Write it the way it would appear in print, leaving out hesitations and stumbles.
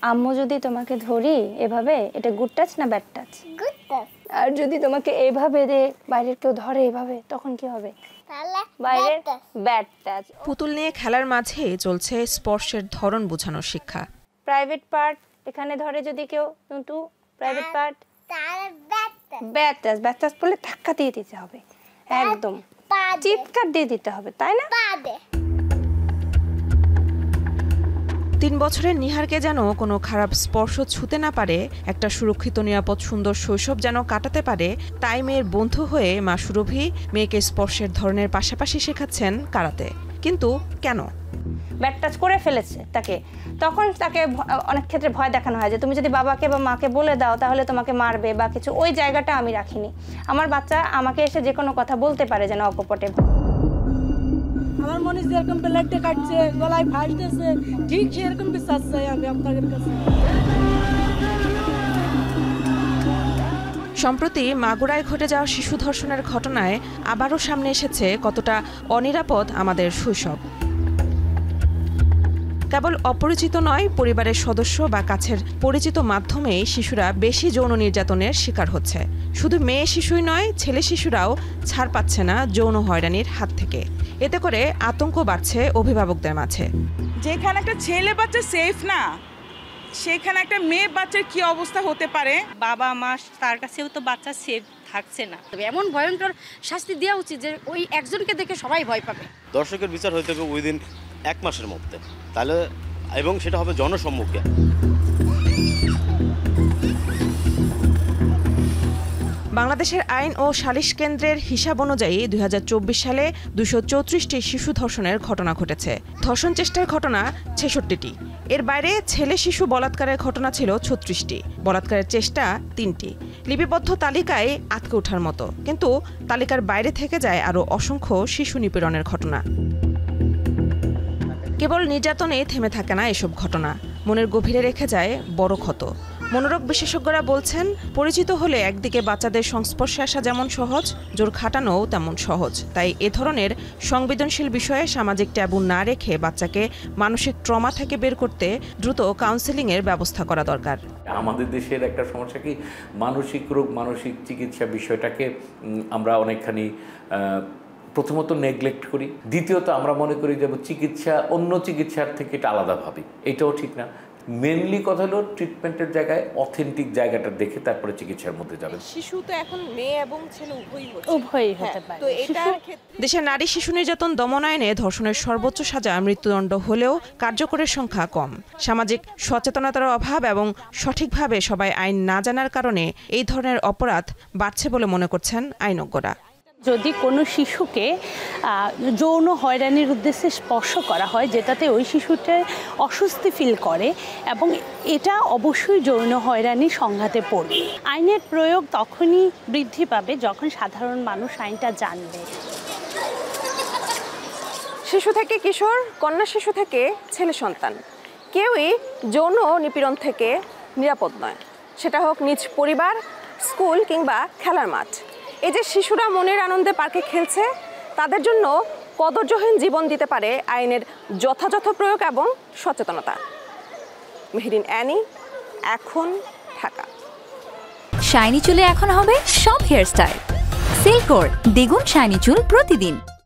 আম্মু যদি তোমাকে ধরি এভাবে, এটা গুড টাচ না ব্যাড টাচ? Good touch. আর যদি তোমাকে এইভাবে বাইরের কেউ ধরে এভাবে, তখন কি হবে? বাইরের ব্যাড টাচ। পুতুল নিয়ে খেলার মাঝে চলছে স্পর্শের ধরন বোঝানোর শিক্ষা। প্রাইভেট পার্ট এখানে ধরে যদি কেউ, কিন্তু private part bad touch. Bad touch বলে ধাক্কা দিয়ে দিতে হবে, একদম চিৎকার দিয়ে দিতে হবে, তাই না? 3 বছরের নিহারকে যেন কোনো খারাপ স্পর্শ ছুঁতে না পারে, একটা সুরক্ষিত নিরাপদ সুন্দর শৈশব যেন কাটাতে পারে, তাই মেয়ের বন্ধু হয়ে মা সুরভি মেয়েকে স্পর্শের ধরনের পাশাপাশি শেখাচ্ছেন কারাতে। কিন্তু কেন? ব্যাড টাচ করে ফেলেছে তাকে, তখন তাকে অনেক ক্ষেত্রে ভয় দেখানো হয় যে তুমি যদি বাবাকে বা মাকে বলে দাও তাহলে তোমাকে মারবে বা কিছু। ওই জায়গাটা আমি রাখিনি। আমার বাচ্চা আমাকে এসে যে কোনো কথা বলতে পারে যেন অকপটে। আমার মনে যেরকম ব্লাডটা কাটছে, গলায় ফাঁস দিয়েছে, ঠিক সেরকম বিশ্বাস চাই আমি আপনাদের কাছে। সম্প্রতি মাগুরায় ঘটে যাওয়া শিশু ধর্ষণের ঘটনায় আবারও সামনে এসেছে কতটা অনিরাপদ আমাদের শৈশব। কেবল অপরিচিত নয়, পরিবারের সদস্য বা কাছের পরিচিত মাধ্যমেই শিশুরা বেশি যৌন নির্যাতনের শিকার হচ্ছে। শুধু মেয়ে শিশুই নয়, ছেলে শিশুরাও ছাড় পাচ্ছে না যৌন হয়রানির হাত থেকে। এতে করে আতঙ্ক বাড়ছে অভিভাবকদের মাঝে। যেখানে একটা ছেলে বাচ্চা সেফ না, সেখানে একটা মেয়ে বাচ্চার কি অবস্থা হতে পারে? বাবা মা তার কাছেও তো বাচ্চা সেফ থাকছে না। তবে এমন ভয়ঙ্কর শাস্তি দেওয়া উচিত যে ওই একজনকে দেখে সবাই ভয় পাবে। দর্শকের বিচার হইতে হবে উইদিন 1 মাসের মধ্যে, তাহলে, এবং সেটা হবে জনসম্মুখে। বাংলাদেশের আইন ও সালিশ কেন্দ্রের হিসাব অনুযায়ী 2024 সালে 234টি শিশু ধর্ষণের ঘটনা ঘটেছে। ধর্ষণ চেষ্টার ঘটনা 66টি। এর বাইরে ছেলে শিশু বলাৎকারের ঘটনা ছিল 36টি, বলাৎকারের চেষ্টা 3টি। লিপিবদ্ধ তালিকায় আটকে ওঠার মতো, কিন্তু তালিকার বাইরে থেকে যায় আরও অসংখ্য শিশু নিপীড়নের ঘটনা। কেবল নির্যাতনে থেমে থাকে না এসব ঘটনা, মনের গভীরে রেখে যায় বড় ক্ষত। মনোরোগ বিশেষজ্ঞরা বলছেন, পরিচিত হলে একদিকে বাচ্চাদের সংস্পর্শে আসা যেমন সহজ, জোর খাটানোও তেমন সহজ। তাই এ ধরনের সংবেদনশীল বিষয়ে সামাজিক ট্যাবু না রেখে বাচ্চাকে মানসিক ট্রমা থেকে বের করতে দ্রুত কাউন্সেলিংয়ের ব্যবস্থা করা দরকার। আমাদের দেশের একটা সমস্যা কি, মানসিক রোগ, মানসিক চিকিৎসা বিষয়টাকে আমরা অনেকখানি প্রথমত নেগলেক্ট করি, দ্বিতীয়ত আমরা মনে করি যে চিকিৎসা অন্য চিকিৎসার থেকে এটা আলাদা ভাবি। এটাও ঠিক না। মেনলি কথা হলো ট্রিটমেন্টের জায়গায় অথেন্টিক জায়গাটা দেখে তারপরে চিকিৎসার মধ্যে যাবেন। শিশু তো এখন মেয়ে এবং ছেলে উভয়ই হতে পারে। তো এটার দেশে নারী শিশু নির্যাতন দমন আইনে ধর্ষণের সর্বোচ্চ সাজা মৃত্যুদণ্ড হলেও কার্যকরের সংখ্যা কম। সামাজিক সচেতনতার অভাব এবং সঠিকভাবে সবাই আইন না জানার কারণে এই ধরনের অপরাধ বাড়ছে বলে মনে করছেন আইনজ্ঞরা। যদি কোনো শিশুকে যৌন হয়রানির উদ্দেশ্যে স্পর্শ করা হয়, যেটাতে ওই শিশুটা অস্বস্তি ফিল করে, এবং এটা অবশ্যই যৌন হয়রানি সংঘাতে পড়বে। আইনের প্রয়োগ তখনই বৃদ্ধি পাবে যখন সাধারণ মানুষ আইনটা জানবে। শিশু থেকে কিশোর, কন্যা শিশু থেকে ছেলে সন্তান, কেউই যৌন নিপীড়ন থেকে নিরাপদ নয়, সেটা হোক নিজ পরিবার, স্কুল কিংবা খেলার মাঠ। এই যে শিশুরা মনের আনন্দে পার্কে খেলছে, তাদের জন্য কদর্যহীন জীবন দিতে পারে আইনের যথাযথ প্রয়োগ এবং সচেতনতা। মেহেরিন অ্যানি, এখন ঢাকা। শাইনি চুলে এখন হবে সব হেয়ার স্টাইল। সিল্কোর দ্বিগুণ শাইনি চুল প্রতিদিন।